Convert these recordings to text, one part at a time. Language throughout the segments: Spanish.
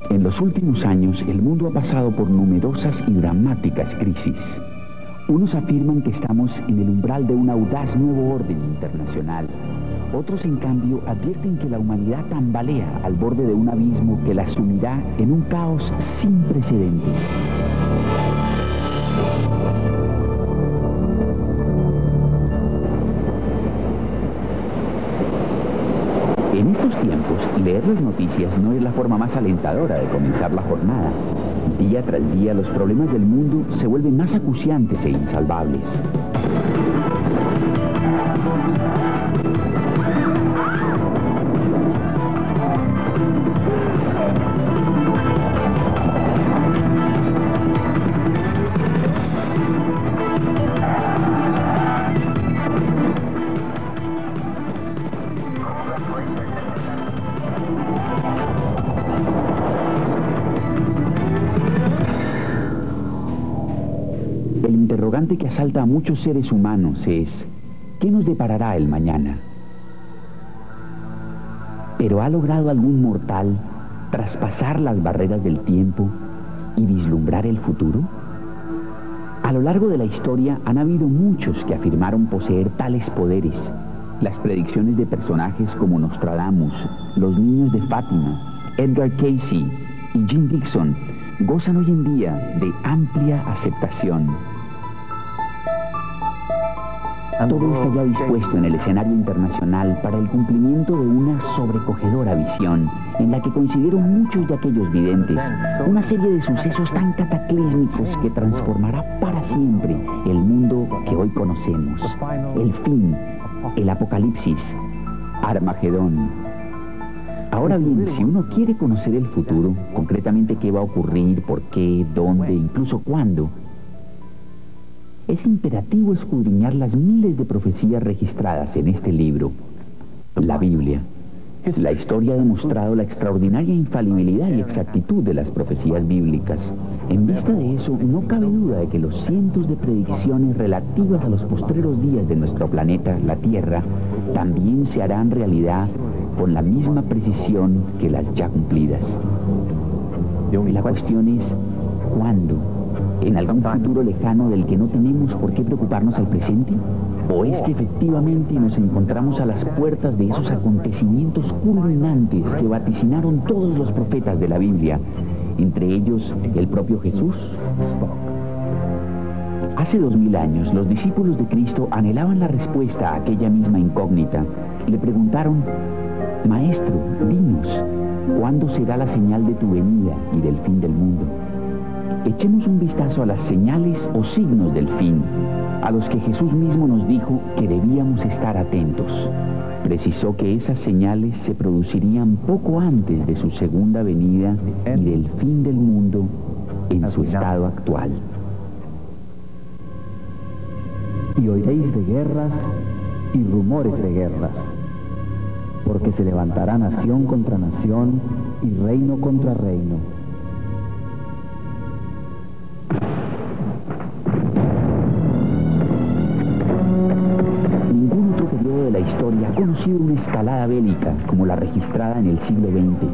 En los últimos años, el mundo ha pasado por numerosas y dramáticas crisis. Unos afirman que estamos en el umbral de un audaz nuevo orden internacional. Otros, en cambio, advierten que la humanidad tambalea al borde de un abismo que la sumirá en un caos sin precedentes. En estos tiempos, leer las noticias no es la forma más alentadora de comenzar la jornada. Día tras día, los problemas del mundo se vuelven más acuciantes e insalvables. El interrogante que asalta a muchos seres humanos es: ¿qué nos deparará el mañana? ¿Pero ha logrado algún mortal traspasar las barreras del tiempo y vislumbrar el futuro? A lo largo de la historia han habido muchos que afirmaron poseer tales poderes. Las predicciones de personajes como Nostradamus, los niños de Fátima, Edgar Cayce y Jim Dixon gozan hoy en día de amplia aceptación. Todo está ya dispuesto en el escenario internacional para el cumplimiento de una sobrecogedora visión en la que coincidieron muchos de aquellos videntes, una serie de sucesos tan cataclísmicos que transformará para siempre el mundo que hoy conocemos. El fin, el apocalipsis, Armagedón. Ahora bien, si uno quiere conocer el futuro, concretamente qué va a ocurrir, por qué, dónde, incluso cuándo, es imperativo escudriñar las miles de profecías registradas en este libro, la Biblia. La historia ha demostrado la extraordinaria infalibilidad y exactitud de las profecías bíblicas. En vista de eso, no cabe duda de que los cientos de predicciones relativas a los postreros días de nuestro planeta, la Tierra, también se harán realidad con la misma precisión que las ya cumplidas. La cuestión es, ¿cuándo? ¿En algún futuro lejano del que no tenemos por qué preocuparnos al presente? ¿O es que efectivamente nos encontramos a las puertas de esos acontecimientos culminantes que vaticinaron todos los profetas de la Biblia, entre ellos el propio Jesús? Hace 2000 años, los discípulos de Cristo anhelaban la respuesta a aquella misma incógnita. Le preguntaron: Maestro, dinos, ¿cuándo será la señal de tu venida y del fin del mundo? Echemos un vistazo a las señales o signos del fin, a los que Jesús mismo nos dijo que debíamos estar atentos. Precisó que esas señales se producirían poco antes de su segunda venida y del fin del mundo en su estado actual. Y oiréis de guerras y rumores de guerras, porque se levantará nación contra nación y reino contra reino. Ningún otro periodo de la historia ha conocido una escalada bélica como la registrada en el siglo XX.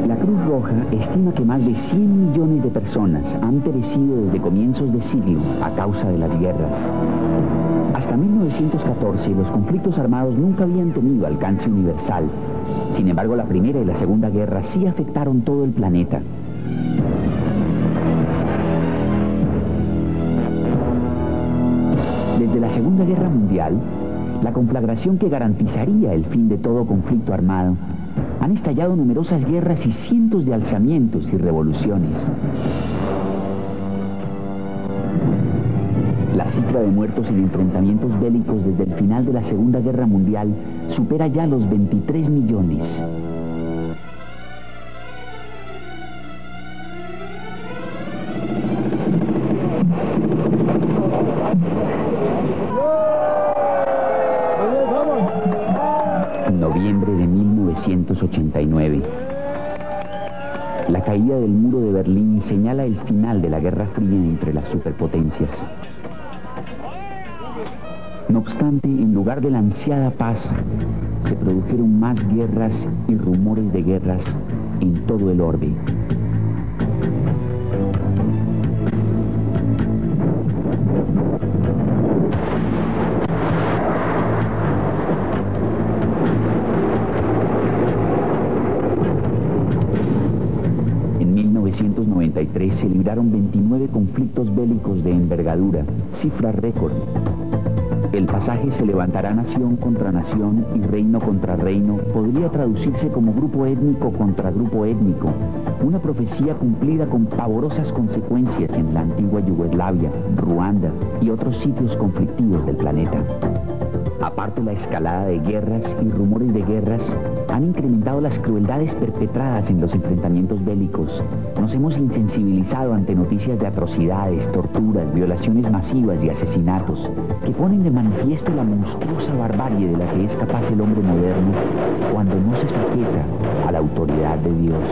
La Cruz Roja estima que más de 100 millones de personas han perecido desde comienzos de siglo a causa de las guerras. Hasta 1914, los conflictos armados nunca habían tenido alcance universal. Sin embargo, la Primera y la Segunda Guerra sí afectaron todo el planeta. Desde la Segunda Guerra Mundial, la conflagración que garantizaría el fin de todo conflicto armado, han estallado numerosas guerras y cientos de alzamientos y revoluciones. La cifra de muertos en enfrentamientos bélicos desde el final de la Segunda Guerra Mundial supera ya los 23 millones. Noviembre de 1989. La caída del muro de Berlín señala el final de la Guerra Fría entre las superpotencias. No obstante, en lugar de la ansiada paz, se produjeron más guerras y rumores de guerras en todo el orbe. En 1993 se libraron 29 conflictos bélicos de envergadura, cifra récord. El pasaje "se levantará nación contra nación y reino contra reino" podría traducirse como grupo étnico contra grupo étnico, una profecía cumplida con pavorosas consecuencias en la antigua Yugoslavia, Ruanda y otros sitios conflictivos del planeta. Aparte, la escalada de guerras y rumores de guerras han incrementado las crueldades perpetradas en los enfrentamientos bélicos. Nos hemos insensibilizado ante noticias de atrocidades, torturas, violaciones masivas y asesinatos que ponen de manifiesto la monstruosa barbarie de la que es capaz el hombre moderno cuando no se sujeta a la autoridad de Dios.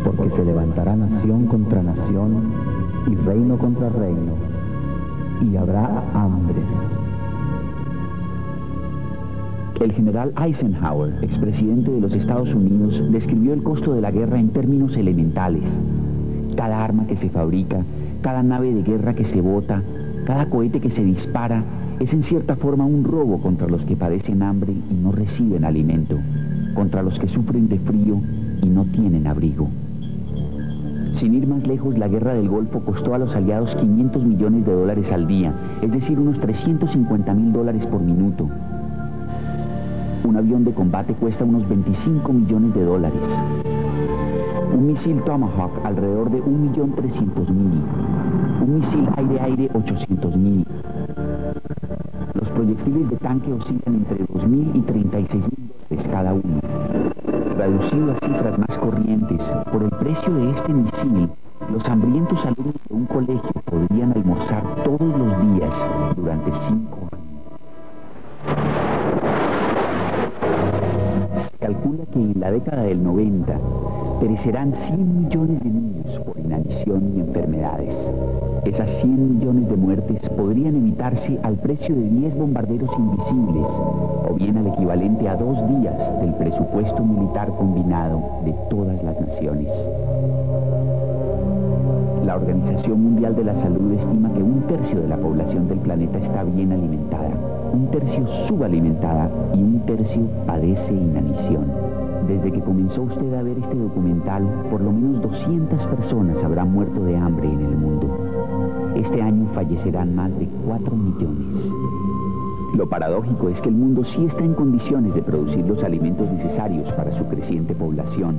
Porque se levantará nación contra nación y reino contra reino, y habrá hambres. El general Eisenhower, expresidente de los Estados Unidos, describió el costo de la guerra en términos elementales. Cada arma que se fabrica, cada nave de guerra que se bota, cada cohete que se dispara, es en cierta forma un robo contra los que padecen hambre y no reciben alimento, contra los que sufren de frío y no tienen abrigo. Sin ir más lejos, la guerra del Golfo costó a los aliados $500 millones al día, es decir, unos $350.000 por minuto. Un avión de combate cuesta unos $25 millones. Un misil Tomahawk alrededor de 1.300.000. Un misil aire-aire 800.000. Los proyectiles de tanque oscilan entre $2.000 y $36.000 cada uno. Traducido a cifras más corrientes, por el precio de este misil, los hambrientos alumnos de un colegio podrían almorzar todos los días durante 5 años. Se calcula que en la década del 90 perecerán 100 millones de niños por inanición y enfermedades. Esas 100 millones de muertes podrían evitarse al precio de 10 bombarderos invisibles, o bien al equivalente a 2 días del presupuesto militar combinado de todas las naciones. La Organización Mundial de la Salud estima que 1/3 de la población del planeta está bien alimentada, 1/3 subalimentada y 1/3 padece inanición. Desde que comenzó usted a ver este documental, por lo menos 200 personas habrán muerto de hambre en el mundo. Este año fallecerán más de 4 millones. Lo paradójico es que el mundo sí está en condiciones de producir los alimentos necesarios para su creciente población.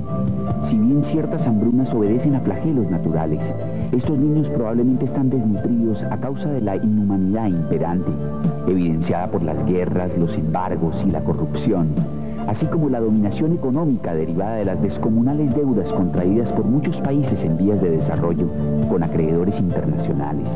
Si bien ciertas hambrunas obedecen a flagelos naturales, estos niños probablemente están desnutridos a causa de la inhumanidad imperante, evidenciada por las guerras, los embargos y la corrupción, así como la dominación económica derivada de las descomunales deudas contraídas por muchos países en vías de desarrollo con acreedores internacionales.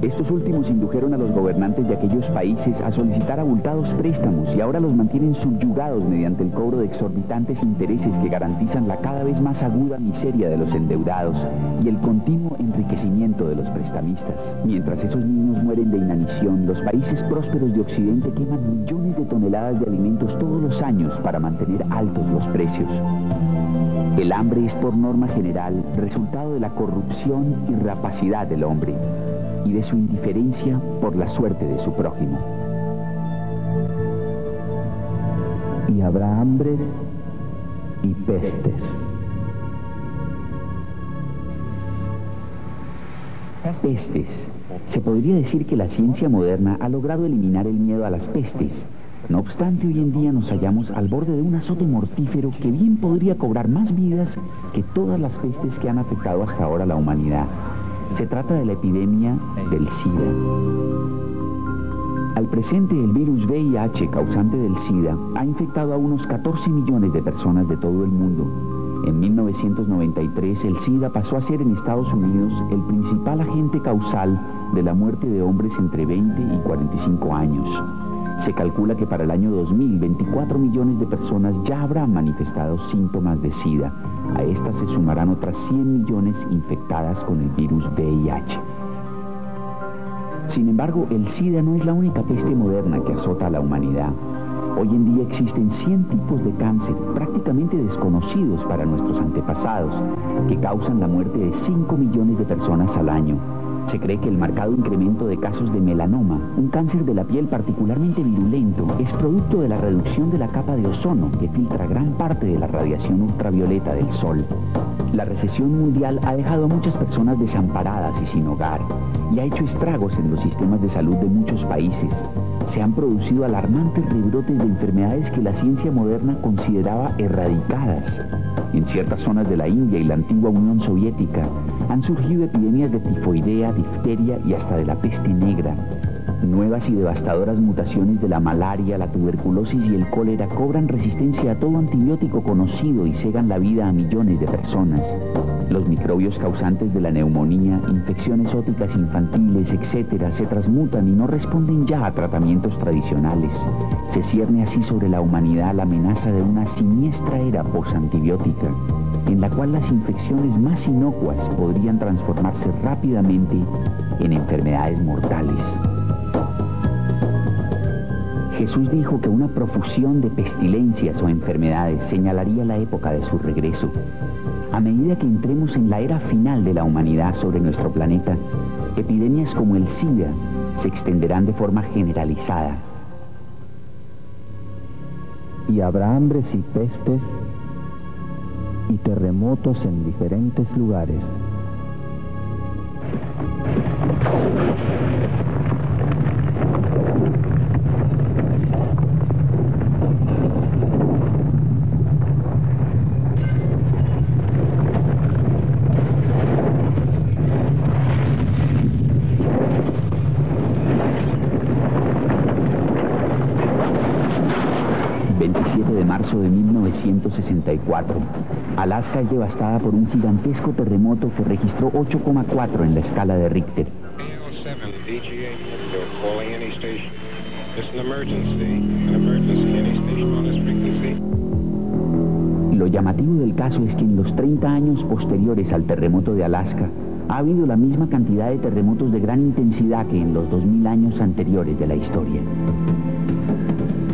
Estos últimos indujeron a los gobernantes de aquellos países a solicitar abultados préstamos y ahora los mantienen subyugados mediante el cobro de exorbitantes intereses que garantizan la cada vez más aguda miseria de los endeudados y el continuo enriquecimiento de los prestamistas. Mientras esos niños mueren de inanición, los países prósperos de Occidente queman millones de toneladas de alimentos todos los años para mantener altos los precios. El hambre es por norma general resultado de la corrupción y rapacidad del hombre y de su indiferencia por la suerte de su prójimo. Y habrá hambres y pestes. Pestes. Se podría decir que la ciencia moderna ha logrado eliminar el miedo a las pestes. No obstante, hoy en día nos hallamos al borde de un azote mortífero que bien podría cobrar más vidas que todas las pestes que han afectado hasta ahora a la humanidad. Se trata de la epidemia del SIDA. Al presente, el virus VIH, causante del SIDA, ha infectado a unos 14 millones de personas de todo el mundo. En 1993, el SIDA pasó a ser en Estados Unidos el principal agente causal de la muerte de hombres entre 20 y 45 años. Se calcula que para el año 2000, 24 millones de personas ya habrán manifestado síntomas de SIDA. A estas se sumarán otras 100 millones infectadas con el virus VIH. Sin embargo, el SIDA no es la única peste moderna que azota a la humanidad. Hoy en día existen 100 tipos de cáncer prácticamente desconocidos para nuestros antepasados, que causan la muerte de 5 millones de personas al año. Se cree que el marcado incremento de casos de melanoma, un cáncer de la piel particularmente virulento, es producto de la reducción de la capa de ozono que filtra gran parte de la radiación ultravioleta del sol. La recesión mundial ha dejado a muchas personas desamparadas y sin hogar, y ha hecho estragos en los sistemas de salud de muchos países. Se han producido alarmantes rebrotes de enfermedades que la ciencia moderna consideraba erradicadas. En ciertas zonas de la India y la antigua Unión Soviética han surgido epidemias de tifoidea, difteria y hasta de la peste negra. Nuevas y devastadoras mutaciones de la malaria, la tuberculosis y el cólera cobran resistencia a todo antibiótico conocido y cegan la vida a millones de personas. Los microbios causantes de la neumonía, infecciones óticas infantiles, etc., se transmutan y no responden ya a tratamientos tradicionales. Se cierne así sobre la humanidad la amenaza de una siniestra era posantibiótica, en la cual las infecciones más inocuas podrían transformarse rápidamente en enfermedades mortales. Jesús dijo que una profusión de pestilencias o enfermedades señalaría la época de su regreso. A medida que entremos en la era final de la humanidad sobre nuestro planeta, epidemias como el SIDA se extenderán de forma generalizada. Y habrá hambres y pestes y terremotos en diferentes lugares. De marzo de 1964. Alaska es devastada por un gigantesco terremoto que registró 8,4 en la escala de Richter. Lo llamativo del caso es que en los 30 años posteriores al terremoto de Alaska ha habido la misma cantidad de terremotos de gran intensidad que en los 2000 años anteriores de la historia.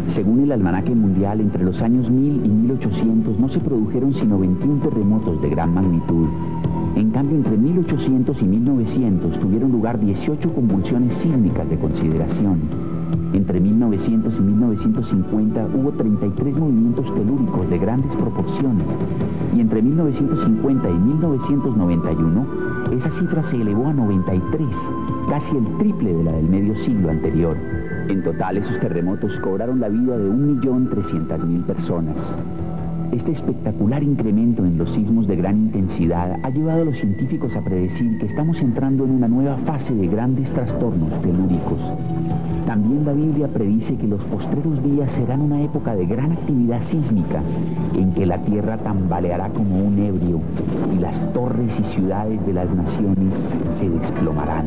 Según el almanaque mundial, entre los años 1000 y 1800 no se produjeron sino 21 terremotos de gran magnitud. En cambio, entre 1800 y 1900 tuvieron lugar 18 convulsiones sísmicas de consideración. Entre 1900 y 1950 hubo 33 movimientos telúricos de grandes proporciones. Y entre 1950 y 1991, esa cifra se elevó a 93, casi el triple de la del medio siglo anterior. En total, esos terremotos cobraron la vida de 1.300.000 personas. Este espectacular incremento en los sismos de gran intensidad ha llevado a los científicos a predecir que estamos entrando en una nueva fase de grandes trastornos telúricos. También la Biblia predice que los postreros días serán una época de gran actividad sísmica, en que la tierra tambaleará como un ebrio y las torres y ciudades de las naciones se desplomarán.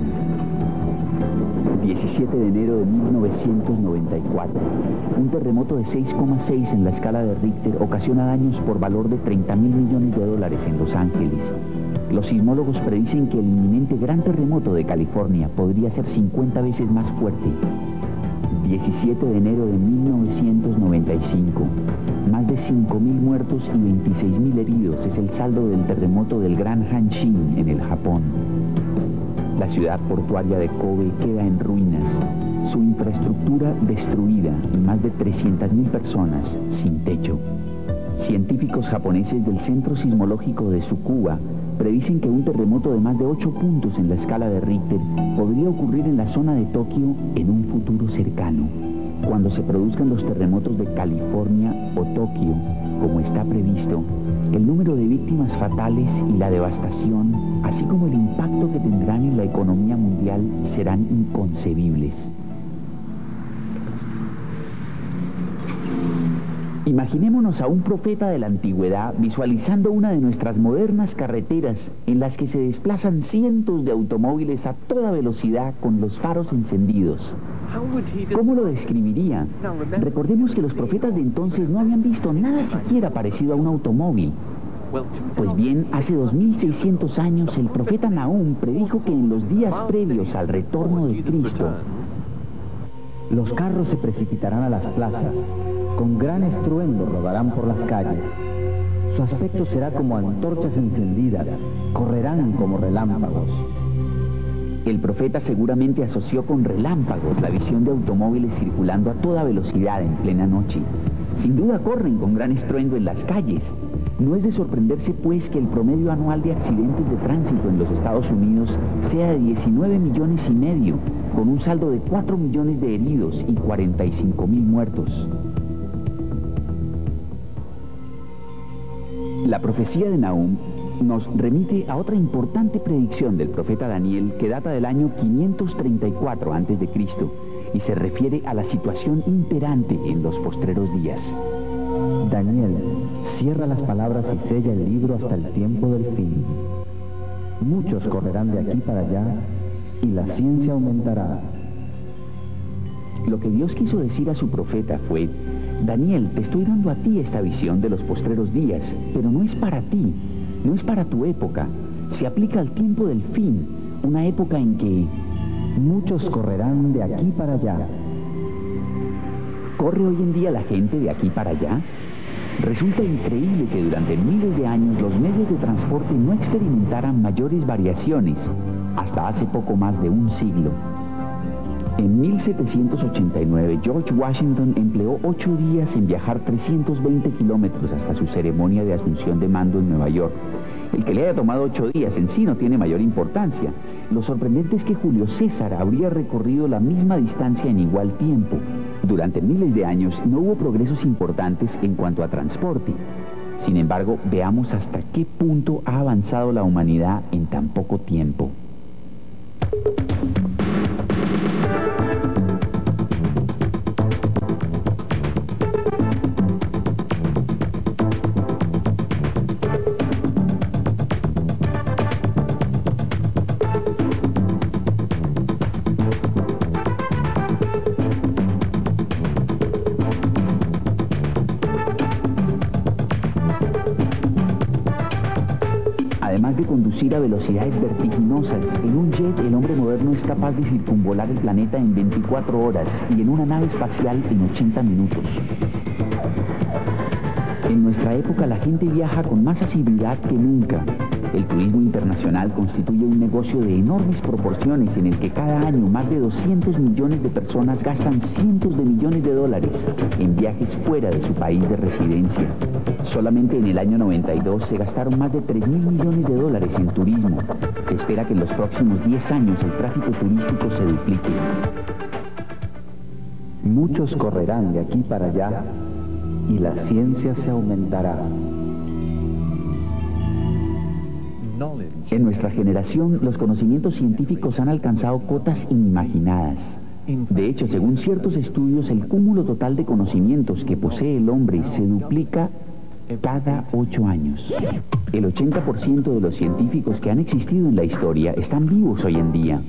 17 de enero de 1994, un terremoto de 6,6 en la escala de Richter ocasiona daños por valor de $30.000 millones en Los Ángeles. Los sismólogos predicen que el inminente gran terremoto de California podría ser 50 veces más fuerte. 17 de enero de 1995, más de 5.000 muertos y 26.000 heridos es el saldo del terremoto del Gran Hanshin en el Japón. La ciudad portuaria de Kobe queda en ruinas, su infraestructura destruida y más de 300.000 personas sin techo. Científicos japoneses del Centro Sismológico de Tsukuba predicen que un terremoto de más de 8 puntos en la escala de Richter podría ocurrir en la zona de Tokio en un futuro cercano. Cuando se produzcan los terremotos de California o Tokio, como está previsto, el número de víctimas fatales y la devastación, así como el impacto que tendrán en la economía mundial, serán inconcebibles. Imaginémonos a un profeta de la antigüedad visualizando una de nuestras modernas carreteras en las que se desplazan cientos de automóviles a toda velocidad con los faros encendidos. ¿Cómo lo describiría? Recordemos que los profetas de entonces no habían visto nada siquiera parecido a un automóvil. Pues bien, hace 2600 años el profeta Nahum predijo que en los días previos al retorno de Cristo, los carros se precipitarán a las plazas, con gran estruendo rodarán por las calles. Su aspecto será como antorchas encendidas, correrán como relámpagos. El profeta seguramente asoció con relámpagos la visión de automóviles circulando a toda velocidad en plena noche. Sin duda corren con gran estruendo en las calles. No es de sorprenderse, pues, que el promedio anual de accidentes de tránsito en los Estados Unidos sea de 19,5 millones, con un saldo de 4 millones de heridos y 45,000 muertos. La profecía de Nahum nos remite a otra importante predicción del profeta Daniel que data del año 534 a.C. y se refiere a la situación imperante en los postreros días. Daniel, cierra las palabras y sella el libro hasta el tiempo del fin. Muchos correrán de aquí para allá y la ciencia aumentará. Lo que Dios quiso decir a su profeta fue: Daniel, te estoy dando a ti esta visión de los postreros días, pero no es para ti, no es para tu época. Se aplica al tiempo del fin, una época en que muchos correrán de aquí para allá. ¿Corre hoy en día la gente de aquí para allá? Resulta increíble que durante miles de años los medios de transporte no experimentaran mayores variaciones, hasta hace poco más de un siglo. En 1789, George Washington empleó 8 días en viajar 320 kilómetros hasta su ceremonia de asunción de mando en Nueva York. El que le haya tomado 8 días en sí no tiene mayor importancia. Lo sorprendente es que Julio César habría recorrido la misma distancia en igual tiempo. Durante miles de años no hubo progresos importantes en cuanto a transporte. Sin embargo, veamos hasta qué punto ha avanzado la humanidad en tan poco tiempo. Además de conducir a velocidades vertiginosas, en un jet el hombre moderno es capaz de circunvolar el planeta en 24 horas y en una nave espacial en 80 minutos. En nuestra época la gente viaja con más asiduidad que nunca. El turismo internacional constituye un negocio de enormes proporciones en el que cada año más de 200 millones de personas gastan cientos de millones de dólares en viajes fuera de su país de residencia. Solamente en el año 92 se gastaron más de 3.000 millones de dólares en turismo. Se espera que en los próximos 10 años el tráfico turístico se duplique. Muchos correrán de aquí para allá y la ciencia se aumentará. En nuestra generación, los conocimientos científicos han alcanzado cotas inimaginadas. De hecho, según ciertos estudios, el cúmulo total de conocimientos que posee el hombre se duplica cada 8 años. El 80% de los científicos que han existido en la historia están vivos hoy en día.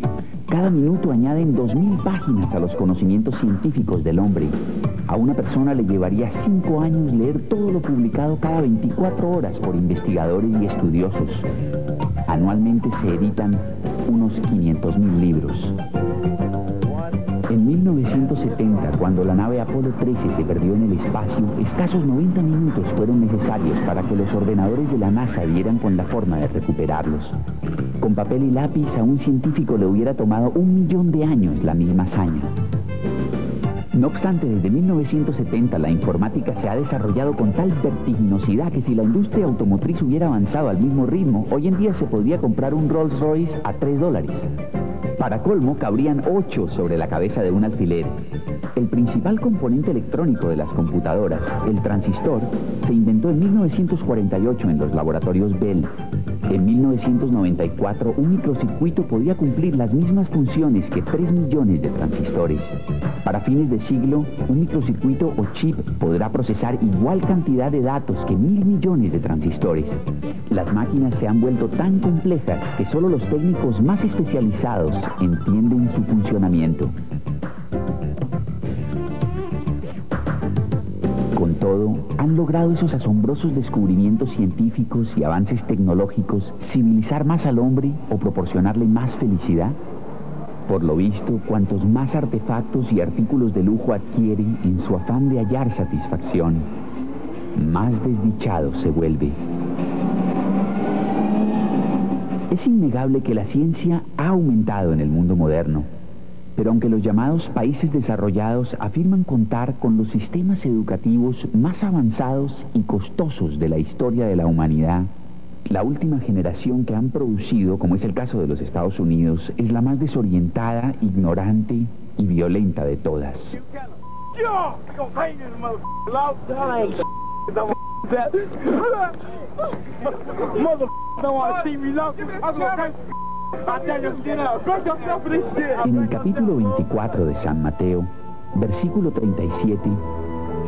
Cada minuto añaden 2.000 páginas a los conocimientos científicos del hombre. A una persona le llevaría 5 años leer todo lo publicado cada 24 horas por investigadores y estudiosos. Anualmente se editan unos 500.000 libros. En 1970, cuando la nave Apolo 13 se perdió en el espacio, escasos 90 minutos fueron necesarios para que los ordenadores de la NASA dieran con la forma de recuperarlos. Con papel y lápiz, a un científico le hubiera tomado 1.000.000 de años la misma hazaña. No obstante, desde 1970 la informática se ha desarrollado con tal vertiginosidad que si la industria automotriz hubiera avanzado al mismo ritmo, hoy en día se podría comprar un Rolls Royce a $3. Para colmo, cabrían 8 sobre la cabeza de un alfiler. El principal componente electrónico de las computadoras, el transistor, se inventó en 1948 en los laboratorios Bell. En 1994, un microcircuito podía cumplir las mismas funciones que 3 millones de transistores. Para fines de siglo, un microcircuito o chip podrá procesar igual cantidad de datos que 1.000 millones de transistores. Las máquinas se han vuelto tan complejas que solo los técnicos más especializados entienden su funcionamiento. ¿Han logrado esos asombrosos descubrimientos científicos y avances tecnológicos civilizar más al hombre o proporcionarle más felicidad? Por lo visto, cuantos más artefactos y artículos de lujo adquiere en su afán de hallar satisfacción, más desdichado se vuelve. Es innegable que la ciencia ha aumentado en el mundo moderno, pero aunque los llamados países desarrollados afirman contar con los sistemas educativos más avanzados y costosos de la historia de la humanidad, la última generación que han producido, como es el caso de los Estados Unidos, es la más desorientada, ignorante y violenta de todas. En el capítulo 24 de San Mateo, versículo 37,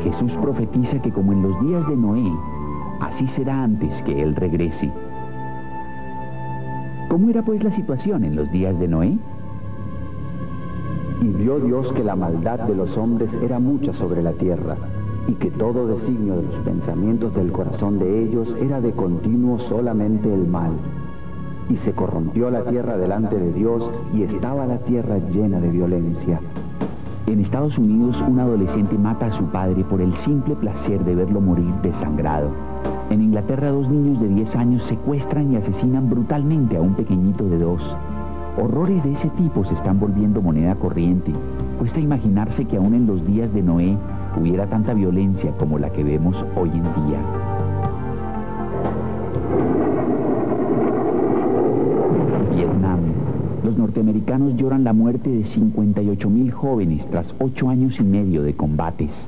Jesús profetiza que como en los días de Noé, así será antes que Él regrese. ¿Cómo era pues la situación en los días de Noé? Y vio Dios que la maldad de los hombres era mucha sobre la tierra, y que todo designio de los pensamientos del corazón de ellos era de continuo solamente el mal. Y se corrompió la tierra delante de Dios, y estaba la tierra llena de violencia. En Estados Unidos, un adolescente mata a su padre por el simple placer de verlo morir desangrado. En Inglaterra, 2 niños de 10 años secuestran y asesinan brutalmente a un pequeñito de 2. Horrores de ese tipo se están volviendo moneda corriente. Cuesta imaginarse que aún en los días de Noé hubiera tanta violencia como la que vemos hoy en día. Vietnam. Los norteamericanos lloran la muerte de 58.000 jóvenes tras 8 años y medio de combates.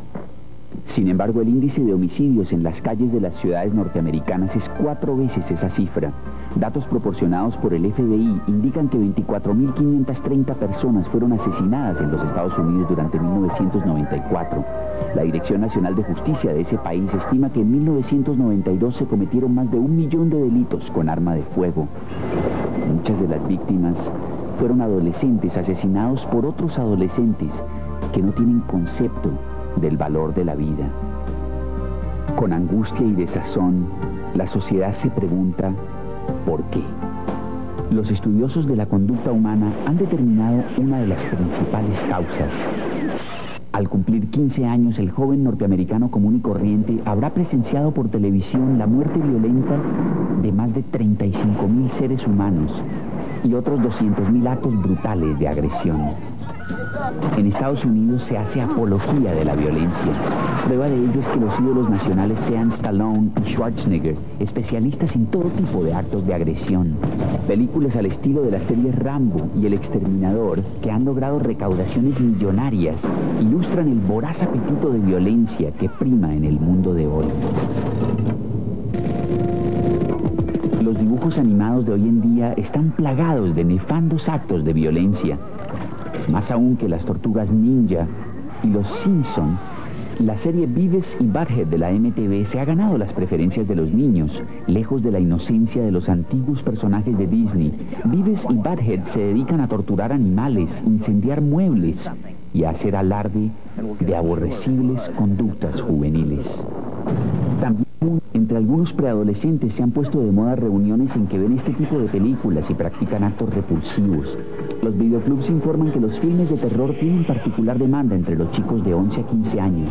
Sin embargo, el índice de homicidios en las calles de las ciudades norteamericanas es 4 veces esa cifra. Datos proporcionados por el FBI indican que 24.530 personas fueron asesinadas en los Estados Unidos durante 1994. La Dirección Nacional de Justicia de ese país estima que en 1992 se cometieron más de 1 millón de delitos con arma de fuego. Muchas de las víctimas fueron adolescentes asesinados por otros adolescentes que no tienen concepto del valor de la vida. Con angustia y desazón, la sociedad se pregunta ¿por qué? Los estudiosos de la conducta humana han determinado una de las principales causas. Al cumplir 15 años, el joven norteamericano común y corriente habrá presenciado por televisión la muerte violenta de más de 35.000 seres humanos y otros 200.000 actos brutales de agresión. En Estados Unidos se hace apología de la violencia. Prueba de ello es que los ídolos nacionales sean Stallone y Schwarzenegger, especialistas en todo tipo de actos de agresión. Películas al estilo de las series Rambo y El Exterminador, que han logrado recaudaciones millonarias, ilustran el voraz apetito de violencia que prima en el mundo de hoy. Los dibujos animados de hoy en día están plagados de nefandos actos de violencia. Más aún que las Tortugas Ninja y los Simpson, la serie Beavis y Butthead de la MTV se ha ganado las preferencias de los niños. Lejos de la inocencia de los antiguos personajes de Disney, Beavis y Butthead se dedican a torturar animales, incendiar muebles y a hacer alarde de aborrecibles conductas juveniles. También entre algunos preadolescentes se han puesto de moda reuniones en que ven este tipo de películas y practican actos repulsivos. Los videoclubs informan que los filmes de terror tienen particular demanda entre los chicos de 11 a 15 años.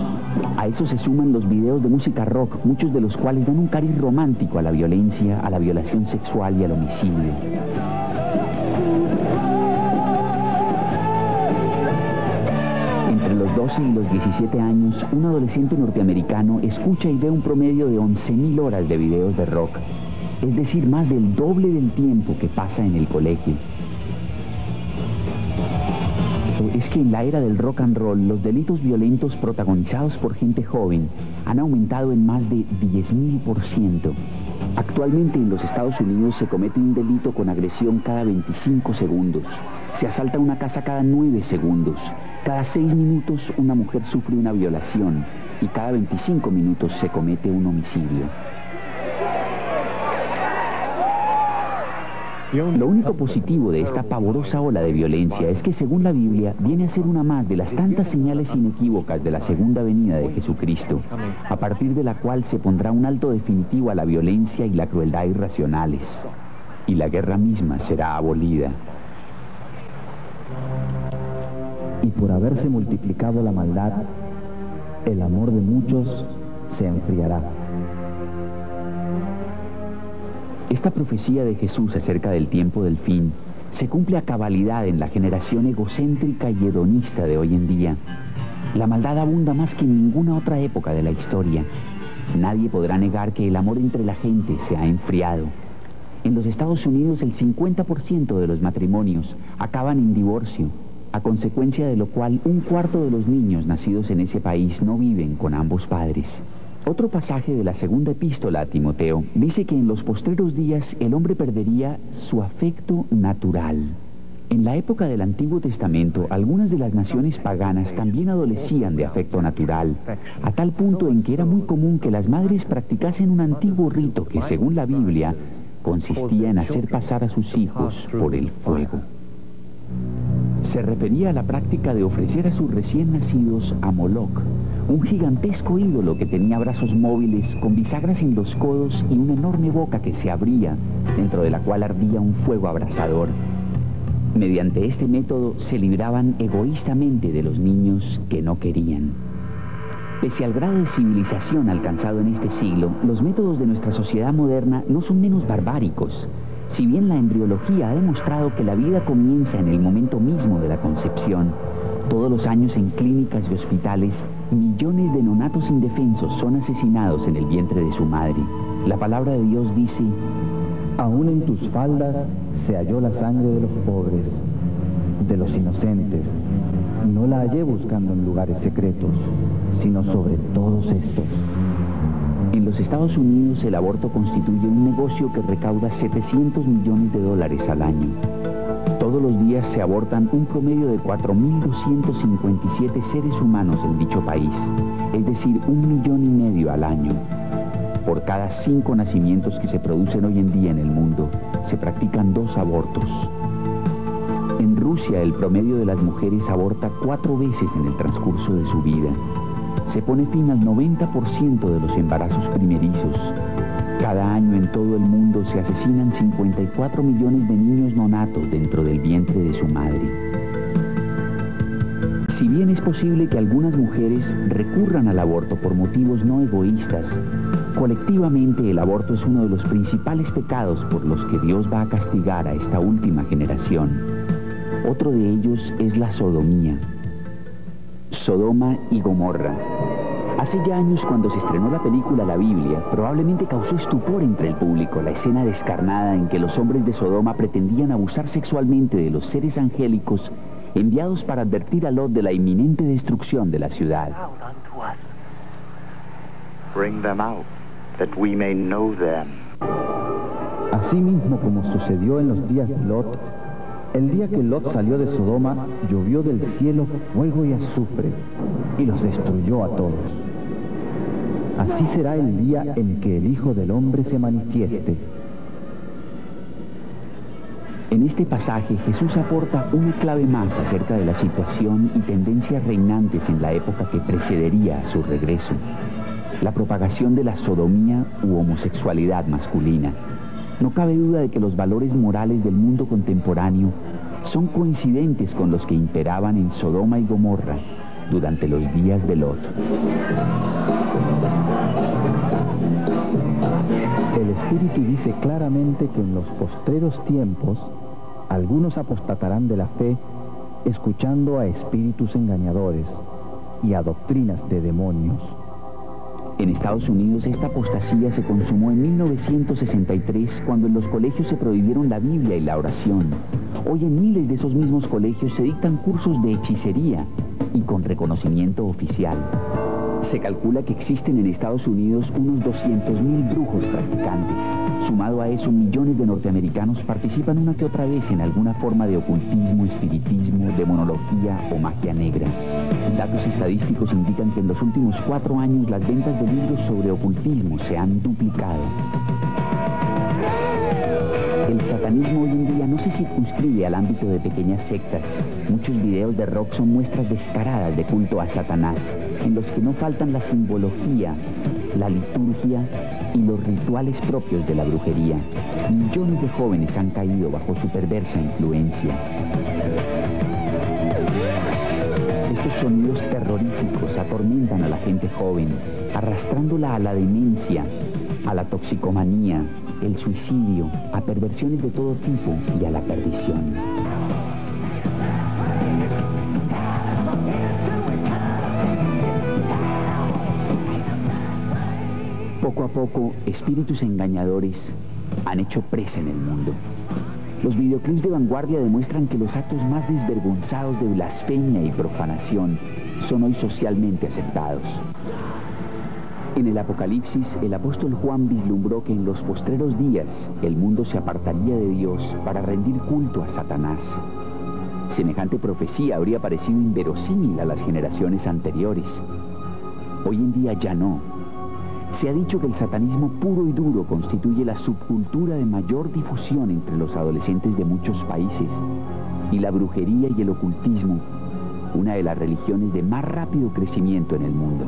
A eso se suman los videos de música rock, muchos de los cuales dan un cariz romántico a la violencia, a la violación sexual y al homicidio. Entre los 12 y los 17 años, un adolescente norteamericano escucha y ve un promedio de 11.000 horas de videos de rock, es decir, más del doble del tiempo que pasa en el colegio. Es que en la era del rock and roll, los delitos violentos protagonizados por gente joven han aumentado en más de 10.000%. Actualmente en los Estados Unidos se comete un delito con agresión cada 25 segundos. Se asalta una casa cada 9 segundos. Cada 6 minutos una mujer sufre una violación y cada 25 minutos se comete un homicidio. Lo único positivo de esta pavorosa ola de violencia es que, según la Biblia, viene a ser una más de las tantas señales inequívocas de la segunda venida de Jesucristo, a partir de la cual se pondrá un alto definitivo a la violencia y la crueldad irracionales, y la guerra misma será abolida. Y por haberse multiplicado la maldad, el amor de muchos se enfriará. Esta profecía de Jesús acerca del tiempo del fin se cumple a cabalidad en la generación egocéntrica y hedonista de hoy en día. La maldad abunda más que en ninguna otra época de la historia. Nadie podrá negar que el amor entre la gente se ha enfriado. En los Estados Unidos el 50% de los matrimonios acaban en divorcio, a consecuencia de lo cual un cuarto de los niños nacidos en ese país no viven con ambos padres. Otro pasaje de la segunda epístola a Timoteo dice que en los postreros días el hombre perdería su afecto natural. En la época del Antiguo Testamento, algunas de las naciones paganas también adolecían de afecto natural, a tal punto en que era muy común que las madres practicasen un antiguo rito que, según la Biblia, consistía en hacer pasar a sus hijos por el fuego. Se refería a la práctica de ofrecer a sus recién nacidos a Moloch, un gigantesco ídolo que tenía brazos móviles con bisagras en los codos y una enorme boca que se abría, dentro de la cual ardía un fuego abrasador. Mediante este método se libraban egoístamente de los niños que no querían. Pese al grado de civilización alcanzado en este siglo, los métodos de nuestra sociedad moderna no son menos barbáricos. Si bien la embriología ha demostrado que la vida comienza en el momento mismo de la concepción, todos los años en clínicas y hospitales, millones de neonatos indefensos son asesinados en el vientre de su madre. La palabra de Dios dice: aún en tus faldas se halló la sangre de los pobres, de los inocentes. No la hallé buscando en lugares secretos, sino sobre todos estos. En los Estados Unidos el aborto constituye un negocio que recauda $700 millones al año. Todos los días se abortan un promedio de 4.257 seres humanos en dicho país, es decir, 1,5 millones al año. Por cada 5 nacimientos que se producen hoy en día en el mundo, se practican 2 abortos. En Rusia el promedio de las mujeres aborta 4 veces en el transcurso de su vida. Se pone fin al 90% de los embarazos primerizos. Cada año en todo el mundo se asesinan 54 millones de niños nonatos dentro del vientre de su madre. Si bien es posible que algunas mujeres recurran al aborto por motivos no egoístas, colectivamente el aborto es uno de los principales pecados por los que Dios va a castigar a esta última generación. Otro de ellos es la sodomía. Sodoma y Gomorra. Hace ya años, cuando se estrenó la película La Biblia, probablemente causó estupor entre el público la escena descarnada en que los hombres de Sodoma pretendían abusar sexualmente de los seres angélicos enviados para advertir a Lot de la inminente destrucción de la ciudad. Bring them out, that we may know them. Asimismo, como sucedió en los días de Lot, el día que Lot salió de Sodoma, llovió del cielo fuego y azufre, y los destruyó a todos. Así será el día en que el Hijo del Hombre se manifieste. En este pasaje, Jesús aporta una clave más acerca de la situación y tendencias reinantes en la época que precedería a su regreso: la propagación de la sodomía u homosexualidad masculina. No cabe duda de que los valores morales del mundo contemporáneo son coincidentes con los que imperaban en Sodoma y Gomorra durante los días de Lot. El Espíritu dice claramente que en los postreros tiempos algunos apostatarán de la fe, escuchando a espíritus engañadores y a doctrinas de demonios. En Estados Unidos esta apostasía se consumó en 1963, cuando en los colegios se prohibieron la Biblia y la oración. Hoy en miles de esos mismos colegios se dictan cursos de hechicería y con reconocimiento oficial. Se calcula que existen en Estados Unidos unos 200.000 brujos practicantes. Sumado a eso, millones de norteamericanos participan una que otra vez en alguna forma de ocultismo, espiritismo, demonología o magia negra. Datos estadísticos indican que en los últimos 4 años las ventas de libros sobre ocultismo se han duplicado. El satanismo hoy en día no se circunscribe al ámbito de pequeñas sectas. Muchos videos de rock son muestras descaradas de culto a Satanás, en los que no faltan la simbología, la liturgia y los rituales propios de la brujería. Millones de jóvenes han caído bajo su perversa influencia. Estos sonidos terroríficos atormentan a la gente joven, arrastrándola a la demencia, a la toxicomanía, el suicidio, a perversiones de todo tipo y a la perdición. Poco a poco, espíritus engañadores han hecho presa en el mundo. Los videoclips de vanguardia demuestran que los actos más desvergonzados de blasfemia y profanación son hoy socialmente aceptados. En el Apocalipsis, el apóstol Juan vislumbró que en los postreros días el mundo se apartaría de Dios para rendir culto a Satanás. Semejante profecía habría parecido inverosímil a las generaciones anteriores. Hoy en día ya no. Se ha dicho que el satanismo puro y duro constituye la subcultura de mayor difusión entre los adolescentes de muchos países, y la brujería y el ocultismo, una de las religiones de más rápido crecimiento en el mundo.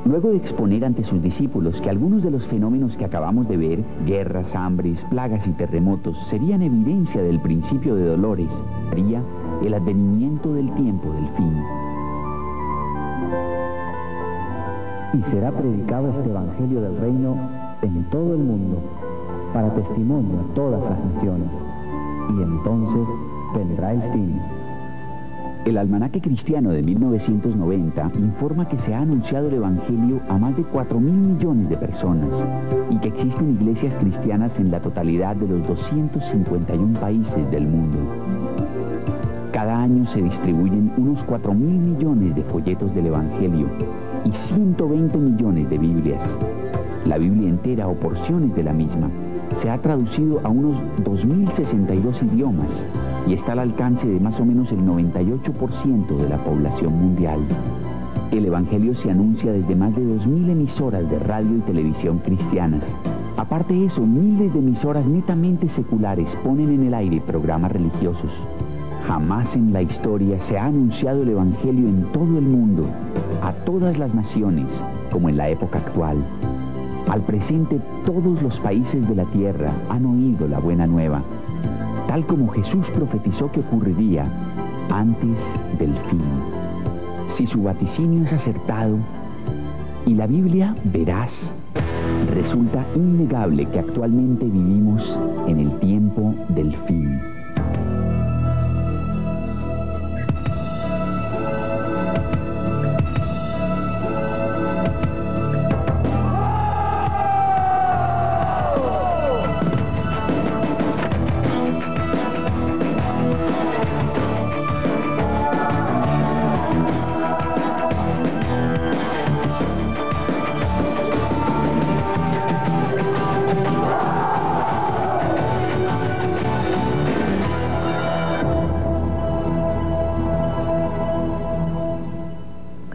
Luego de exponer ante sus discípulos que algunos de los fenómenos que acabamos de ver, guerras, hambres, plagas y terremotos, serían evidencia del principio de dolores, haría el advenimiento del tiempo del fin. Y será predicado este evangelio del reino en todo el mundo, para testimonio a todas las naciones, y entonces vendrá el fin. El almanaque cristiano de 1990 informa que se ha anunciado el evangelio a más de 4.000 millones de personas y que existen iglesias cristianas en la totalidad de los 251 países del mundo. Cada año se distribuyen unos 4.000 millones de folletos del evangelio y 120 millones de Biblias. La Biblia entera o porciones de la misma se ha traducido a unos 2.062 idiomas y está al alcance de más o menos el 98% de la población mundial. El evangelio se anuncia desde más de 2.000 emisoras de radio y televisión cristianas. Aparte de eso, miles de emisoras netamente seculares ponen en el aire programas religiosos. Jamás en la historia se ha anunciado el evangelio en todo el mundo, a todas las naciones, como en la época actual. Al presente, todos los países de la tierra han oído la buena nueva, tal como Jesús profetizó que ocurriría antes del fin. Si su vaticinio es acertado y la Biblia veraz, resulta innegable que actualmente vivimos en el tiempo del fin.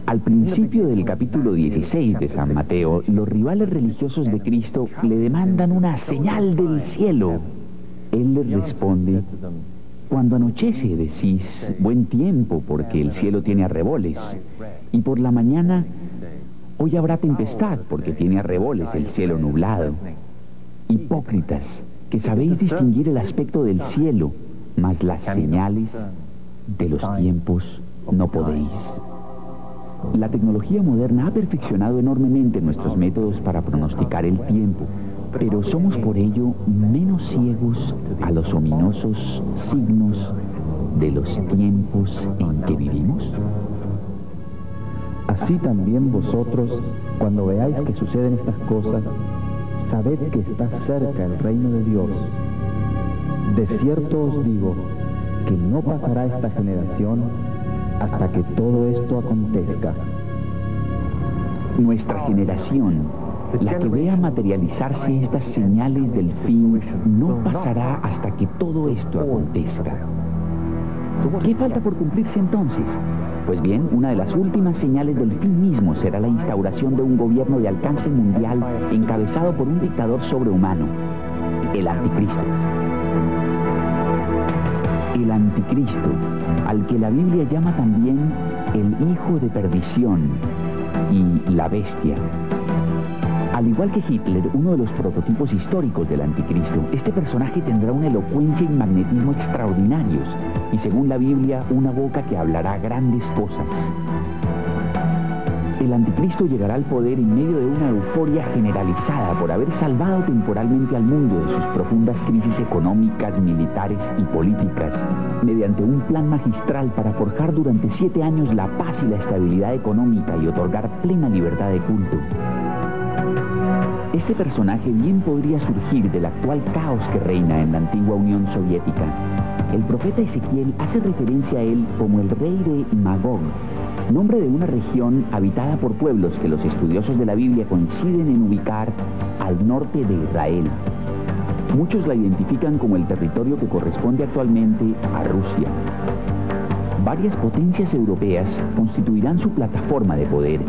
Al principio del capítulo 16 de San Mateo, los rivales religiosos de Cristo le demandan una señal del cielo. Él les responde: cuando anochece decís buen tiempo porque el cielo tiene arreboles, y por la mañana hoy habrá tempestad porque tiene arreboles el cielo nublado. Hipócritas, que sabéis distinguir el aspecto del cielo, mas las señales de los tiempos no podéis. La tecnología moderna ha perfeccionado enormemente nuestros métodos para pronosticar el tiempo, pero somos por ello menos ciegos a los ominosos signos de los tiempos en que vivimos. Así también vosotros, cuando veáis que suceden estas cosas, sabed que está cerca el reino de Dios. De cierto os digo que no pasará esta generación hasta que todo esto acontezca. Nuestra generación, la que vea materializarse estas señales del fin, no pasará hasta que todo esto acontezca. ¿Qué falta por cumplirse entonces? Pues bien, una de las últimas señales del fin mismo será la instauración de un gobierno de alcance mundial encabezado por un dictador sobrehumano, el Anticristo. El Anticristo, al que la Biblia llama también el Hijo de Perdición y la Bestia. Al igual que Hitler, uno de los prototipos históricos del Anticristo, este personaje tendrá una elocuencia y magnetismo extraordinarios y, según la Biblia, una boca que hablará grandes cosas. El Anticristo llegará al poder en medio de una euforia generalizada por haber salvado temporalmente al mundo de sus profundas crisis económicas, militares y políticas, mediante un plan magistral para forjar durante 7 años la paz y la estabilidad económica y otorgar plena libertad de culto. Este personaje bien podría surgir del actual caos que reina en la antigua Unión Soviética. El profeta Ezequiel hace referencia a él como el rey de Magog, nombre de una región habitada por pueblos que los estudiosos de la Biblia coinciden en ubicar al norte de Israel. Muchos la identifican como el territorio que corresponde actualmente a Rusia. Varias potencias europeas constituirán su plataforma de poder.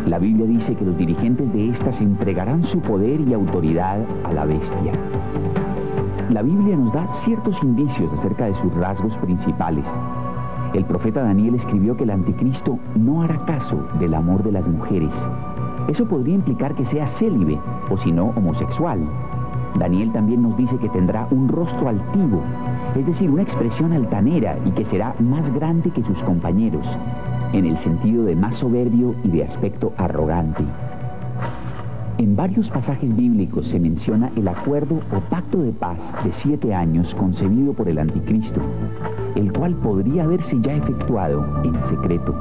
La Biblia dice que los dirigentes de estas entregarán su poder y autoridad a la bestia. La Biblia nos da ciertos indicios acerca de sus rasgos principales. El profeta Daniel escribió que el Anticristo no hará caso del amor de las mujeres. Eso podría implicar que sea célibe, o si no, homosexual. Daniel también nos dice que tendrá un rostro altivo, es decir, una expresión altanera y que será más grande que sus compañeros, en el sentido de más soberbio y de aspecto arrogante. En varios pasajes bíblicos se menciona el acuerdo o pacto de paz de 7 años concebido por el Anticristo, el cual podría haberse ya efectuado en secreto.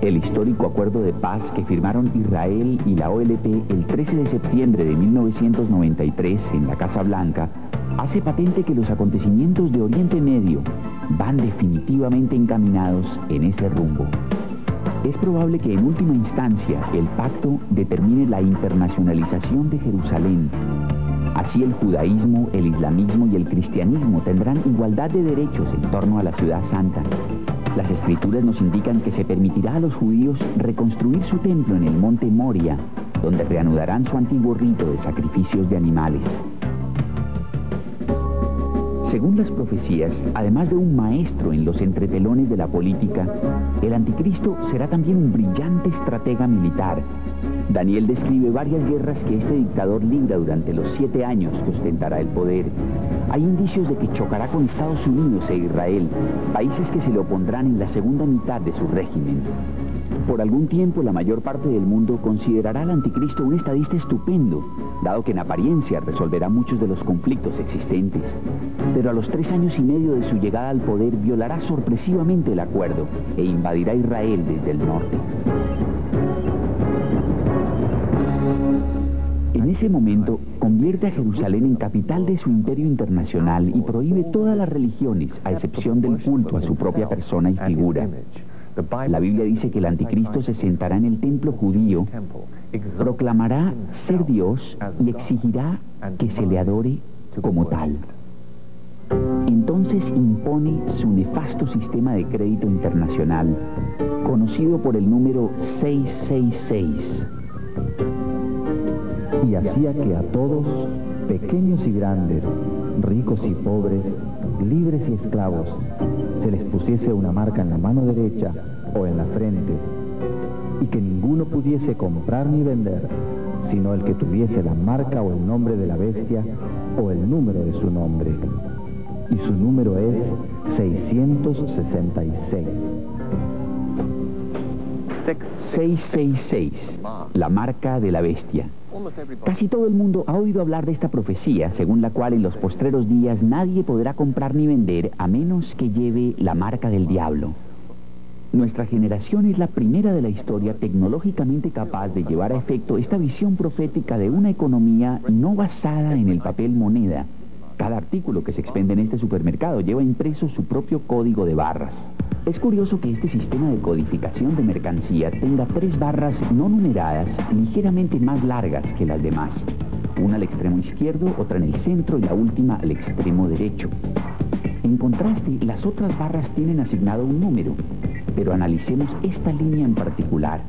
El histórico acuerdo de paz que firmaron Israel y la OLP el 13 de septiembre de 1993 en la Casa Blanca hace patente que los acontecimientos de Oriente Medio van definitivamente encaminados en ese rumbo. Es probable que en última instancia el pacto determine la internacionalización de Jerusalén. Así el judaísmo, el islamismo y el cristianismo tendrán igualdad de derechos en torno a la ciudad santa. Las escrituras nos indican que se permitirá a los judíos reconstruir su templo en el monte Moria, donde reanudarán su antiguo rito de sacrificios de animales. Según las profecías, además de un maestro en los entretelones de la política, el Anticristo será también un brillante estratega militar. Daniel describe varias guerras que este dictador libra durante los 7 años que ostentará el poder. Hay indicios de que chocará con Estados Unidos e Israel, países que se le opondrán en la segunda mitad de su régimen. Por algún tiempo, la mayor parte del mundo considerará al Anticristo un estadista estupendo, dado que en apariencia resolverá muchos de los conflictos existentes. Pero a los 3 años y medio de su llegada al poder, violará sorpresivamente el acuerdo e invadirá Israel desde el norte. En ese momento, convierte a Jerusalén en capital de su imperio internacional y prohíbe todas las religiones, a excepción del culto a su propia persona y figura. La Biblia dice que el Anticristo se sentará en el templo judío, proclamará ser Dios y exigirá que se le adore como tal. Entonces impone su nefasto sistema de crédito internacional, conocido por el número 666. Y hacía que a todos, pequeños y grandes, ricos y pobres, libres y esclavos, se les pusiese una marca en la mano derecha o en la frente, y que ninguno pudiese comprar ni vender, sino el que tuviese la marca o el nombre de la bestia o el número de su nombre. Y su número es 666. 666, la marca de la bestia. Casi todo el mundo ha oído hablar de esta profecía, según la cual en los postreros días nadie podrá comprar ni vender a menos que lleve la marca del diablo. Nuestra generación es la primera de la historia tecnológicamente capaz de llevar a efecto esta visión profética de una economía no basada en el papel moneda. Cada artículo que se expende en este supermercado lleva impreso su propio código de barras. Es curioso que este sistema de codificación de mercancía tenga 3 barras no numeradas ligeramente más largas que las demás. Una al extremo izquierdo, otra en el centro y la última al extremo derecho. En contraste, las otras barras tienen asignado un número. pero analicemos esta línea en particular.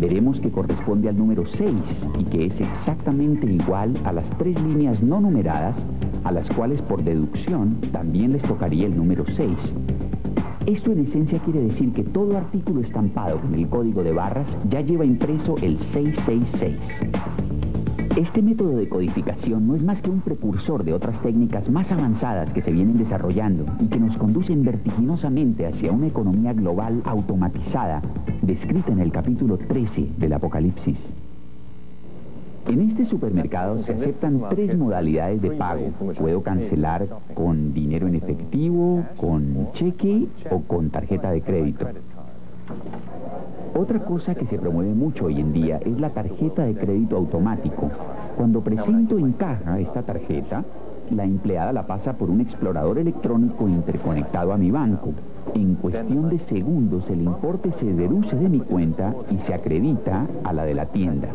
Veremos que corresponde al número 6 y que es exactamente igual a las 3 líneas no numeradas, a las cuales por deducción también les tocaría el número 6. Esto en esencia quiere decir que todo artículo estampado con el código de barras ya lleva impreso el 666. Este método de codificación no es más que un precursor de otras técnicas más avanzadas que se vienen desarrollando y que nos conducen vertiginosamente hacia una economía global automatizada, descrita en el capítulo 13 del Apocalipsis. En este supermercado se aceptan 3 modalidades de pago. Puedo cancelar con dinero en efectivo, con cheque o con tarjeta de crédito. Otra cosa que se promueve mucho hoy en día es la tarjeta de crédito automático. Cuando presento en caja esta tarjeta, la empleada la pasa por un explorador electrónico interconectado a mi banco. En cuestión de segundos el importe se deduce de mi cuenta y se acredita a la de la tienda.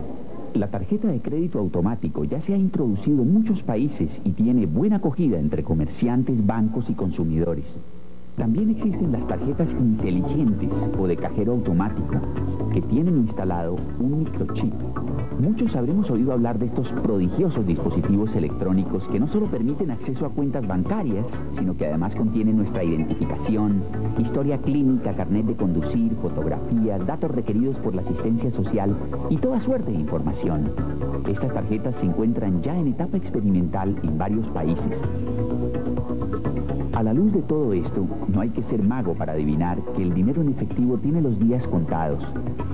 La tarjeta de crédito automático ya se ha introducido en muchos países y tiene buena acogida entre comerciantes, bancos y consumidores. También existen las tarjetas inteligentes o de cajero automático, que tienen instalado un microchip. Muchos habremos oído hablar de estos prodigiosos dispositivos electrónicos que no solo permiten acceso a cuentas bancarias, sino que además contienen nuestra identificación, historia clínica, carnet de conducir, fotografías, datos requeridos por la asistencia social y toda suerte de información. Estas tarjetas se encuentran ya en etapa experimental en varios países. A la luz de todo esto, no hay que ser mago para adivinar que el dinero en efectivo tiene los días contados.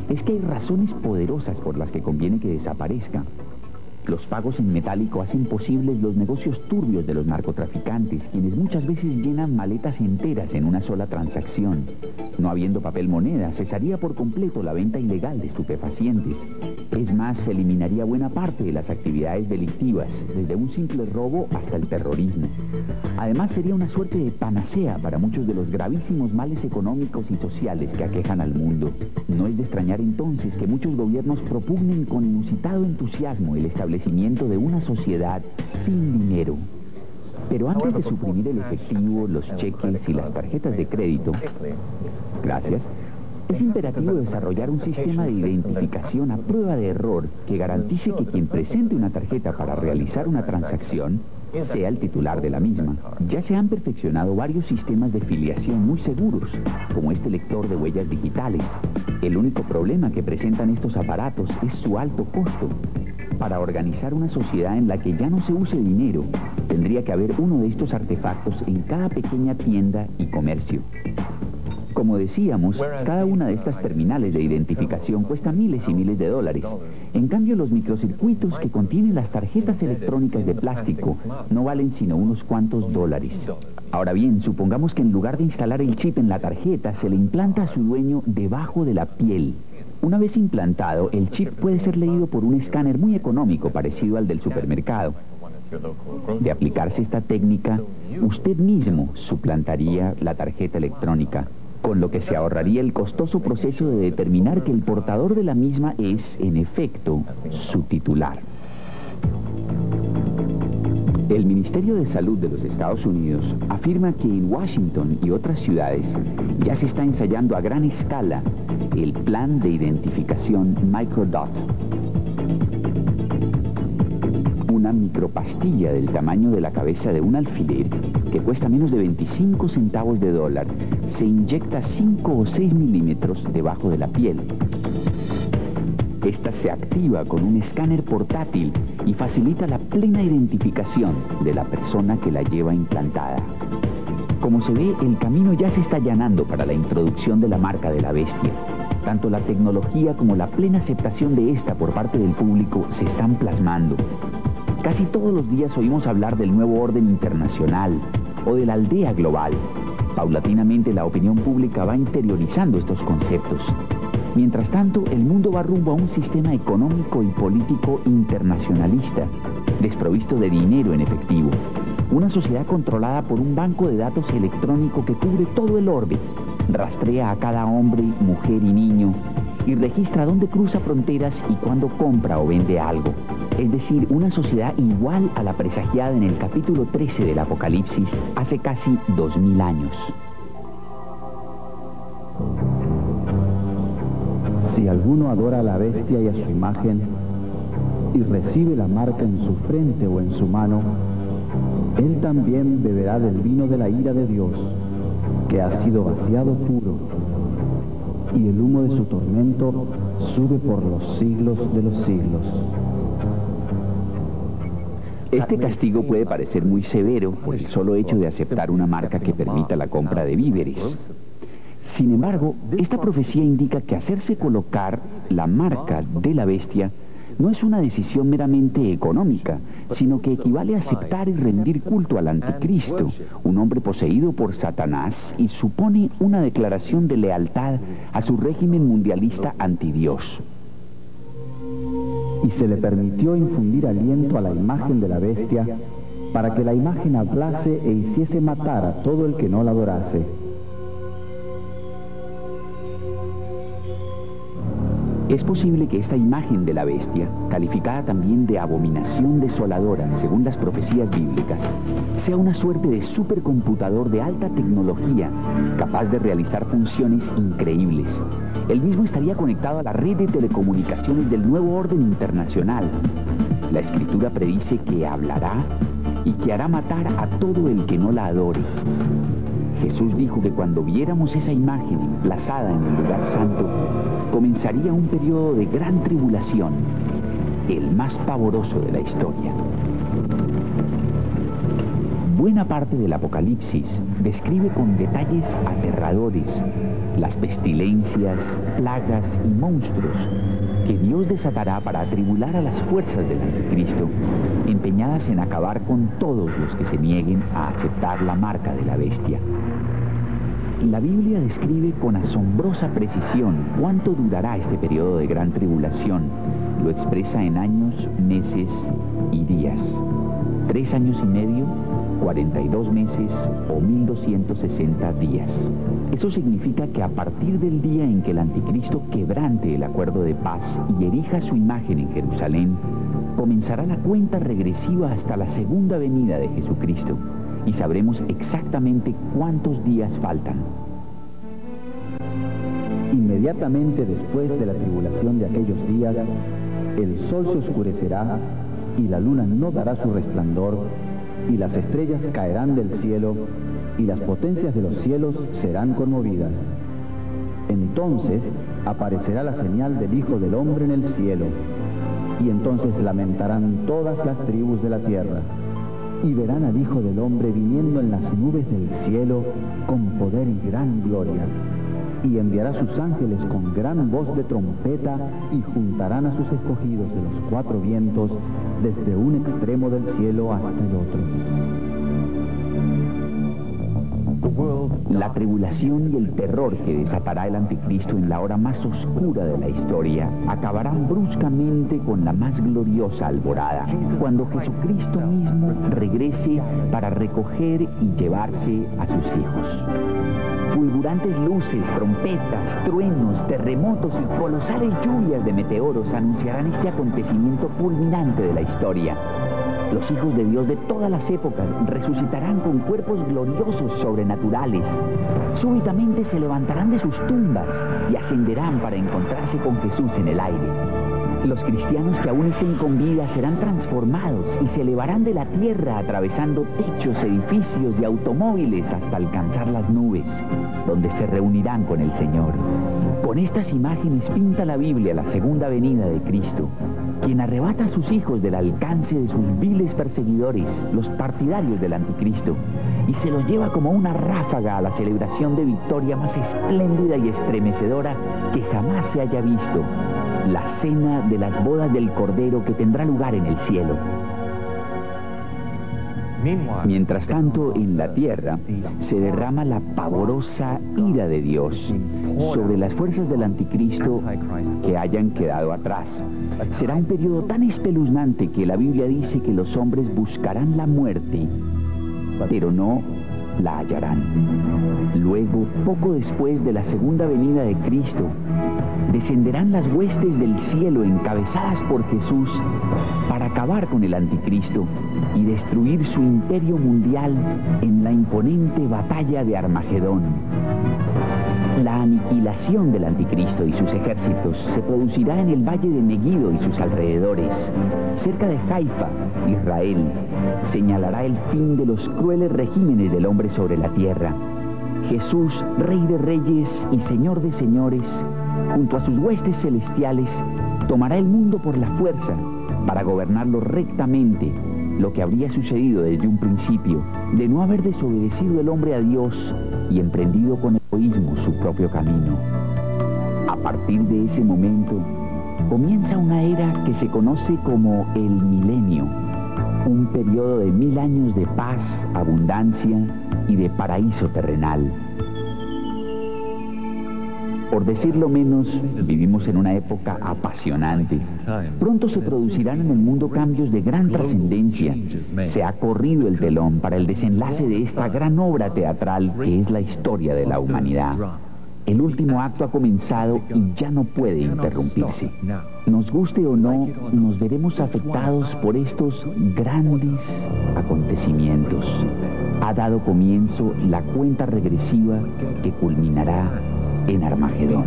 Es que hay razones poderosas por las que conviene que desaparezca. Los pagos en metálico hacen posibles los negocios turbios de los narcotraficantes, quienes muchas veces llenan maletas enteras en una sola transacción. No habiendo papel moneda, cesaría por completo la venta ilegal de estupefacientes. Es más, se eliminaría buena parte de las actividades delictivas, desde un simple robo hasta el terrorismo. Además, sería una suerte de panacea para muchos de los gravísimos males económicos y sociales que aquejan al mundo. No es de extrañar entonces que muchos gobiernos propugnen con inusitado entusiasmo el establecimiento de una sociedad sin dinero. Pero antes de suprimir el efectivo, los cheques y las tarjetas de crédito, es imperativo desarrollar un sistema de identificación a prueba de error que garantice que quien presente una tarjeta para realizar una transacción sea el titular de la misma. Ya se han perfeccionado varios sistemas de filiación muy seguros, como este lector de huellas digitales. El único problema que presentan estos aparatos es su alto costo. Para organizar una sociedad en la que ya no se use dinero, tendría que haber uno de estos artefactos en cada pequeña tienda y comercio. Como decíamos, cada una de estas terminales de identificación cuesta miles y miles de dólares. En cambio, los microcircuitos que contienen las tarjetas electrónicas de plástico no valen sino unos cuantos dólares. Ahora bien, supongamos que en lugar de instalar el chip en la tarjeta, se le implanta a su dueño debajo de la piel. Una vez implantado, el chip puede ser leído por un escáner muy económico, parecido al del supermercado. De aplicarse esta técnica, usted mismo suplantaría la tarjeta electrónica, con lo que se ahorraría el costoso proceso de determinar que el portador de la misma es, en efecto, su titular. El Ministerio de Salud de los Estados Unidos afirma que en Washington y otras ciudades ya se está ensayando a gran escala el plan de identificación Microdot. Una micropastilla del tamaño de la cabeza de un alfiler, que cuesta menos de 25 centavos de dólar, se inyecta 5 o 6 milímetros debajo de la piel. Esta se activa con un escáner portátil y facilita la plena identificación de la persona que la lleva implantada. Como se ve, el camino ya se está allanando para la introducción de la marca de la bestia. Tanto la tecnología como la plena aceptación de esta por parte del público se están plasmando. Casi todos los días oímos hablar del nuevo orden internacional o de la aldea global. Paulatinamente la opinión pública va interiorizando estos conceptos. Mientras tanto, el mundo va rumbo a un sistema económico y político internacionalista, desprovisto de dinero en efectivo. Una sociedad controlada por un banco de datos electrónico que cubre todo el orbe, rastrea a cada hombre, mujer y niño y registra dónde cruza fronteras y cuándo compra o vende algo. Es decir, una sociedad igual a la presagiada en el capítulo 13 del Apocalipsis hace casi 2000 años. Si alguno adora a la bestia y a su imagen, y recibe la marca en su frente o en su mano, él también beberá del vino de la ira de Dios, que ha sido vaciado puro, y el humo de su tormento sube por los siglos de los siglos. Este castigo puede parecer muy severo por el solo hecho de aceptar una marca que permita la compra de víveres. Sin embargo, esta profecía indica que hacerse colocar la marca de la bestia no es una decisión meramente económica, sino que equivale a aceptar y rendir culto al anticristo, un hombre poseído por Satanás, y supone una declaración de lealtad a su régimen mundialista antidios. Y se le permitió infundir aliento a la imagen de la bestia para que la imagen hablase e hiciese matar a todo el que no la adorase. Es posible que esta imagen de la bestia, calificada también de abominación desoladora según las profecías bíblicas, sea una suerte de supercomputador de alta tecnología capaz de realizar funciones increíbles. El mismo estaría conectado a la red de telecomunicaciones del nuevo orden internacional. La Escritura predice que hablará y que hará matar a todo el que no la adore. Jesús dijo que cuando viéramos esa imagen emplazada en el lugar santo, comenzaría un periodo de gran tribulación, el más pavoroso de la historia. Buena parte del Apocalipsis describe con detalles aterradores las pestilencias, plagas y monstruos que Dios desatará para atribular a las fuerzas del anticristo, empeñadas en acabar con todos los que se nieguen a aceptar la marca de la bestia. La Biblia describe con asombrosa precisión cuánto durará este periodo de gran tribulación. Lo expresa en años, meses y días. 3 años y medio, 42 meses o 1260 días. Eso significa que a partir del día en que el anticristo quebrante el acuerdo de paz y erija su imagen en Jerusalén, comenzará la cuenta regresiva hasta la segunda venida de Jesucristo, y sabremos exactamente cuántos días faltan. Inmediatamente después de la tribulación de aquellos días, el sol se oscurecerá y la luna no dará su resplandor, y las estrellas caerán del cielo, y las potencias de los cielos serán conmovidas. Entonces aparecerá la señal del Hijo del Hombre en el cielo, y entonces lamentarán todas las tribus de la tierra, y verán al Hijo del Hombre viniendo en las nubes del cielo con poder y gran gloria, y enviará sus ángeles con gran voz de trompeta, y juntarán a sus escogidos de los 4 vientos, desde un extremo del cielo hasta el otro. La tribulación y el terror que desatará el anticristo en la hora más oscura de la historia acabarán bruscamente con la más gloriosa alborada, cuando Jesucristo mismo regrese para recoger y llevarse a sus hijos. Fulgurantes luces, trompetas, truenos, terremotos y colosales lluvias de meteoros anunciarán este acontecimiento fulminante de la historia. Los hijos de Dios de todas las épocas resucitarán con cuerpos gloriosos sobrenaturales. Súbitamente se levantarán de sus tumbas y ascenderán para encontrarse con Jesús en el aire. Los cristianos que aún estén con vida serán transformados y se elevarán de la tierra atravesando techos, edificios y automóviles hasta alcanzar las nubes, donde se reunirán con el Señor. Con estas imágenes pinta la Biblia la segunda venida de Cristo, quien arrebata a sus hijos del alcance de sus viles perseguidores, los partidarios del anticristo, y se los lleva como una ráfaga a la celebración de victoria más espléndida y estremecedora que jamás se haya visto, la cena de las bodas del Cordero que tendrá lugar en el cielo. Mientras tanto, en la tierra se derrama la pavorosa ira de Dios sobre las fuerzas del anticristo que hayan quedado atrás. Será un periodo tan espeluznante que la Biblia dice que los hombres buscarán la muerte, pero no la hallarán. Luego, poco después de la segunda venida de Cristo, descenderán las huestes del cielo encabezadas por Jesús para acabar con el anticristo y destruir su imperio mundial en la imponente batalla de Armagedón. La aniquilación del anticristo y sus ejércitos se producirá en el valle de Megiddo y sus alrededores. Cerca de Haifa, Israel, señalará el fin de los crueles regímenes del hombre sobre la tierra. Jesús, Rey de Reyes y Señor de Señores, junto a sus huestes celestiales, tomará el mundo por la fuerza para gobernarlo rectamente, lo que habría sucedido desde un principio, de no haber desobedecido el hombre a Dios y emprendido con egoísmo su propio camino. A partir de ese momento, comienza una era que se conoce como el milenio, un periodo de 1000 años de paz, abundancia y de paraíso terrenal. Por decirlo menos, vivimos en una época apasionante. Pronto se producirán en el mundo cambios de gran trascendencia. Se ha corrido el telón para el desenlace de esta gran obra teatral que es la historia de la humanidad. El último acto ha comenzado y ya no puede interrumpirse. Nos guste o no, nos veremos afectados por estos grandes acontecimientos. Ha dado comienzo la cuenta regresiva que culminará en Armagedón.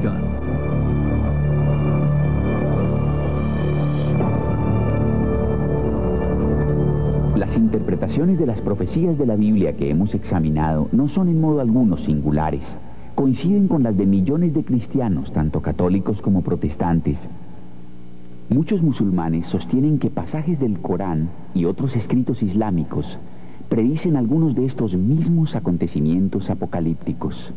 Las interpretaciones de las profecías de la Biblia que hemos examinado no son en modo alguno singulares. Coinciden con las de millones de cristianos, tanto católicos como protestantes. Muchos musulmanes sostienen que pasajes del Corán y otros escritos islámicos predicen algunos de estos mismos acontecimientos apocalípticos.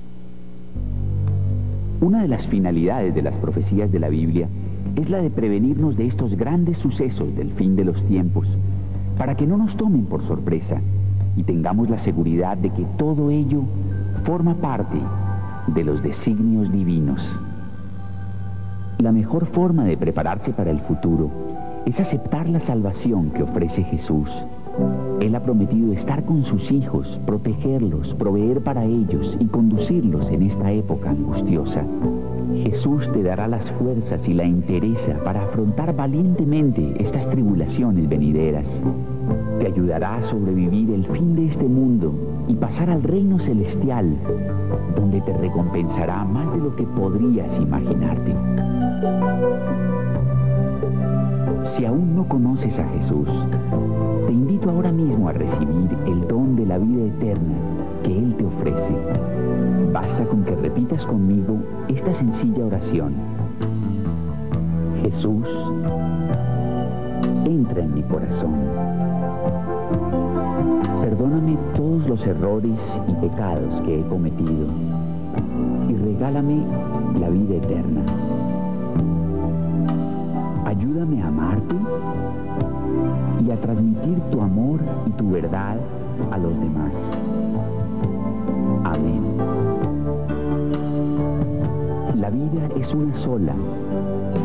Una de las finalidades de las profecías de la Biblia es la de prevenirnos de estos grandes sucesos del fin de los tiempos, para que no nos tomen por sorpresa y tengamos la seguridad de que todo ello forma parte de los designios divinos. La mejor forma de prepararse para el futuro es aceptar la salvación que ofrece Jesús. Él ha prometido estar con sus hijos, protegerlos, proveer para ellos y conducirlos en esta época angustiosa. Jesús te dará las fuerzas y la entereza para afrontar valientemente estas tribulaciones venideras. Te ayudará a sobrevivir el fin de este mundo y pasar al reino celestial, donde te recompensará más de lo que podrías imaginarte. Si aún no conoces a Jesús, te invito ahora mismo a recibir el don de la vida eterna que Él te ofrece. Basta con que repitas conmigo esta sencilla oración. Jesús, entra en mi corazón. Perdóname todos los errores y pecados que he cometido y regálame la vida eterna. Ayúdame a amarte y a transmitir tu amor y tu verdad a los demás. Amén. La vida es una sola,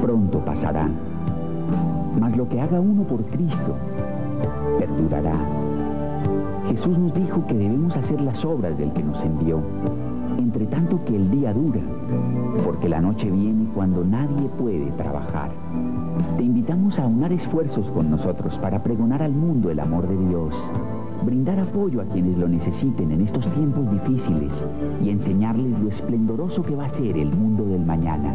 pronto pasará, mas lo que haga uno por Cristo perdurará. Jesús nos dijo que debemos hacer las obras del que nos envió, entre tanto que el día dura, porque la noche viene cuando nadie puede trabajar. Te invitamos a unar esfuerzos con nosotros para pregonar al mundo el amor de Dios, brindar apoyo a quienes lo necesiten en estos tiempos difíciles y enseñarles lo esplendoroso que va a ser el mundo del mañana.